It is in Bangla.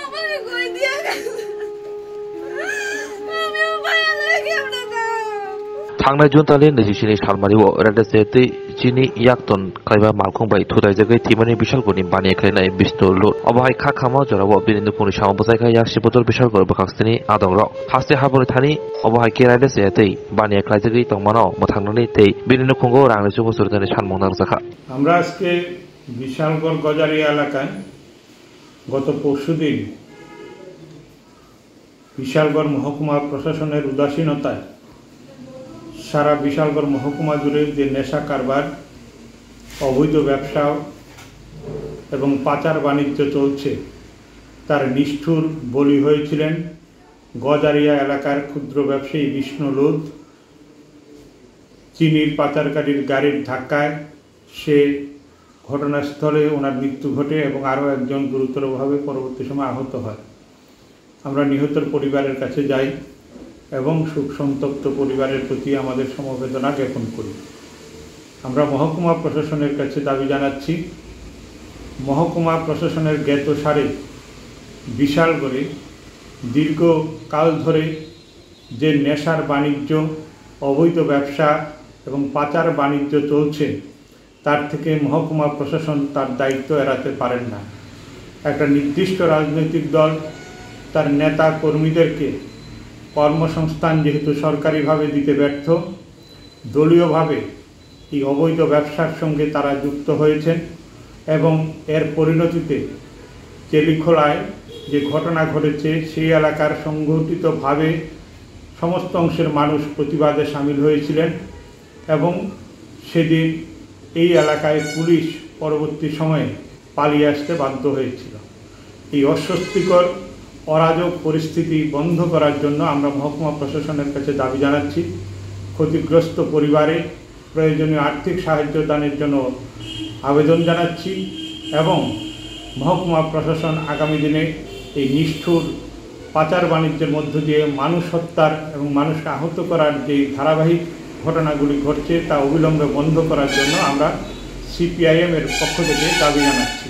আমারে কই দিয়া গেছে আমিও মায়া লাগে আমরা थांनाय जुन तालि 27 सालमारिआव रायजो चिनि याक्तन खायबा मालखंबाय थुदायजागै थिमानि बिशालगरनि बानिखायनाय बिष्णु लुट अबाहाय खाखामा जराव बिनिन्दुपुरनि सामबजायखा याक्सि बदल बिशालगर बखाक्सनि आदंरक हास्ते हाबनि थानि अबाहाय केरायदे सेतै बानिखायजागै तंमानाव मथांनानै तै बिनिन्दुखंगो रांनिसु बसुरदानि सानमंदां जाखा আমরা আজকে বিশালগড় গজারিয়া এলাকায় গত পরশুদিন বিশালগড় মহকুমা প্রশাসনের উদাসীনতায় সারা বিশালগড় মহকুমা জুড়ে যে নেশা কারবার অবৈধ ব্যবসা এবং পাচার বাণিজ্য চলছে তার নিষ্ঠুর বলি হয়েছিলেন গজারিয়া এলাকার ক্ষুদ্র ব্যবসায়ী বিষ্ণু লুত। চিনির পাচারকারীর গাড়ির ধাক্কায় সে ঘটনাস্থলে ওনার মৃত্যু ঘটে এবং আরও একজন গুরুতরভাবে পরবর্তী সময় আহত হয়। আমরা নিহতের পরিবারের কাছে যাই এবং শোক সন্তপ্ত পরিবারের প্রতি আমাদের সমবেদনা জ্ঞাপন করি। আমরা মহকুমা প্রশাসনের কাছে দাবি জানাচ্ছি, মহকুমা প্রশাসনের জ্ঞাতসারে বিশালগড়ে দীর্ঘকাল ধরে যে নেশার বাণিজ্য, অবৈধ ব্যবসা এবং পাচার বাণিজ্য চলছে তার থেকে মহকুমা প্রশাসন তার দায়িত্ব এড়াতে পারেন না। একটা নির্দিষ্ট রাজনৈতিক দল তার নেতা কর্মীদেরকে কর্মসংস্থান যেহেতু সরকারিভাবে দিতে ব্যর্থ, দলীয়ভাবে এই অবৈধ ব্যবসার সঙ্গে তারা যুক্ত হয়েছেন এবং এর পরিণতিতে চেলিখোলায় যে ঘটনা ঘটেছে সেই এলাকার সংগঠিতভাবে সমস্ত অংশের মানুষ প্রতিবাদে সামিল হয়েছিলেন এবং সেদিন এই এলাকায় পুলিশ পরবর্তী সময়ে পালিয়ে আসতে বাধ্য হয়েছিল। এই অস্বস্তিকর অরাজক পরিস্থিতি বন্ধ করার জন্য আমরা মহকুমা প্রশাসনের কাছে দাবি জানাচ্ছি। ক্ষতিগ্রস্ত পরিবারে প্রয়োজনীয় আর্থিক সাহায্য দানের জন্য আবেদন জানাচ্ছি এবং মহকুমা প্রশাসন আগামী দিনে এই নিষ্ঠুর পাচার বাণিজ্যের মধ্য দিয়ে মানুষ হত্যার এবং মানুষকে আহত করার যে ধারাবাহিক ঘটনাগুলি ঘটছে তা অবিলম্বে বন্ধ করার জন্য আমরা সিপিআইএম এর পক্ষ থেকে দাবি জানাচ্ছি।